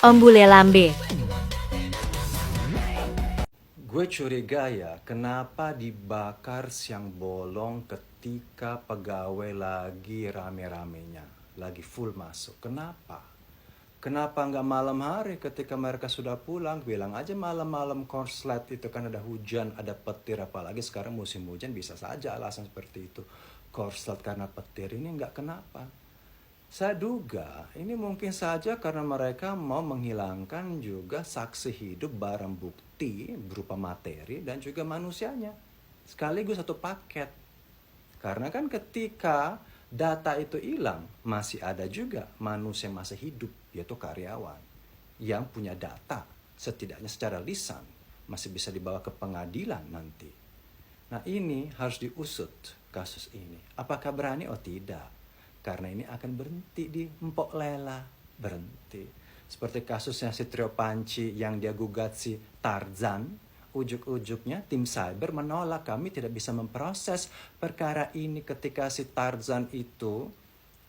Om Bule Lambe. Gue curiga ya, kenapa dibakar siang bolong ketika pegawai lagi rame-ramenya, lagi full masuk. Kenapa? Kenapa nggak malam hari ketika mereka sudah pulang? Bilang aja malam-malam korslet itu kan ada hujan, ada petir. Apalagi sekarang musim hujan bisa saja alasan seperti itu. Korslet karena petir ini nggak kenapa. Saya duga ini mungkin saja karena mereka mau menghilangkan juga saksi hidup barang bukti berupa materi dan juga manusianya. Sekaligus satu paket. Karena kan ketika data itu hilang, masih ada juga manusia masih hidup, yaitu karyawan. Yang punya data, setidaknya secara lisan, masih bisa dibawa ke pengadilan nanti. Nah ini harus diusut kasus ini. Apakah berani atau tidak? Karena ini akan berhenti di Mpok Lela. Berhenti. Seperti kasusnya si Trio Panci yang dia gugat si Tarzan. Ujuk-ujuknya tim cyber menolak, kami tidak bisa memproses perkara ini ketika si Tarzan itu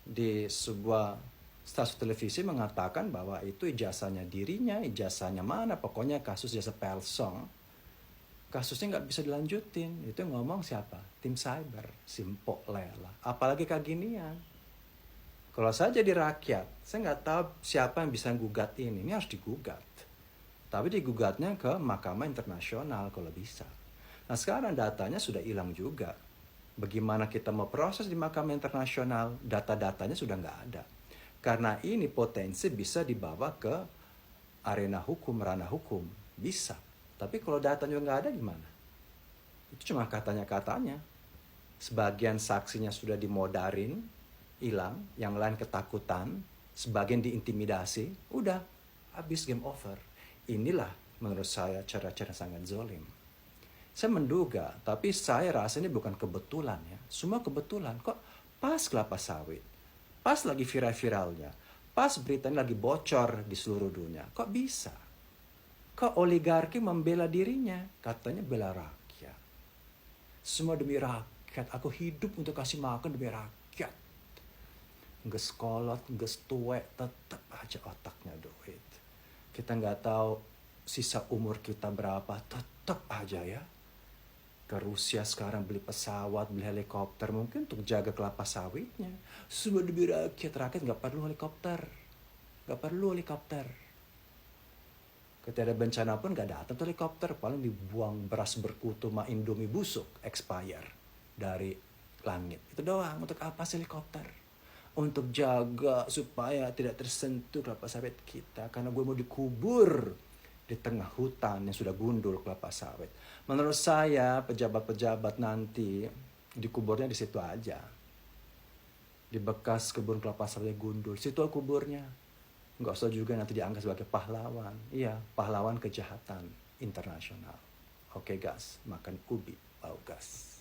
di sebuah stasiun televisi mengatakan bahwa itu ijazahnya dirinya, ijazahnya mana, pokoknya kasus jasa Pelsong. Kasusnya nggak bisa dilanjutin. Itu yang ngomong siapa? Tim cyber, si Mpok Lela. Apalagi keginian. Kalau saya jadi rakyat, saya nggak tahu siapa yang bisa gugat ini. Ini harus digugat. Tapi digugatnya ke Mahkamah Internasional kalau bisa. Nah sekarang datanya sudah hilang juga. Bagaimana kita mau proses di Mahkamah Internasional? Data-datanya sudah nggak ada. Karena ini potensi bisa dibawa ke arena hukum, ranah hukum. Bisa. Tapi kalau datanya nggak ada gimana? Itu cuma katanya-katanya. Sebagian saksinya sudah dimodarin, hilang, yang lain ketakutan, sebagian diintimidasi, udah, habis game over. Inilah menurut saya cara-cara sangat zolim. Saya menduga, tapi saya rasa ini bukan kebetulan ya. Semua kebetulan, kok pas kelapa sawit, pas lagi viral-viralnya, pas beritanya lagi bocor di seluruh dunia, kok bisa? Kok oligarki membela dirinya, katanya bela rakyat. Semua demi rakyat, aku hidup untuk kasih makan demi rakyat. Nggak sekolot, nggak tuwek, tetap aja otaknya duit. Kita nggak tahu sisa umur kita berapa, tetap aja ya. Ke Rusia sekarang beli pesawat, beli helikopter, mungkin untuk jaga kelapa sawitnya. Semua demi rakyat, rakyat nggak perlu helikopter. Nggak perlu helikopter. Ketika ada bencana pun nggak datang tuh helikopter, paling dibuang beras berkutu sama Indomie busuk, expire dari langit. Itu doang, untuk apa sih helikopter? Untuk jaga supaya tidak tersentuh kelapa sawit kita. Karena gue mau dikubur di tengah hutan yang sudah gundul kelapa sawit. Menurut saya pejabat-pejabat nanti dikuburnya di situ aja. Di bekas kebun kelapa sawit gundul. Situ kuburnya. Nggak usah juga nanti dianggap sebagai pahlawan. Iya, pahlawan kejahatan internasional. Oke guys, makan ubi, bau gas.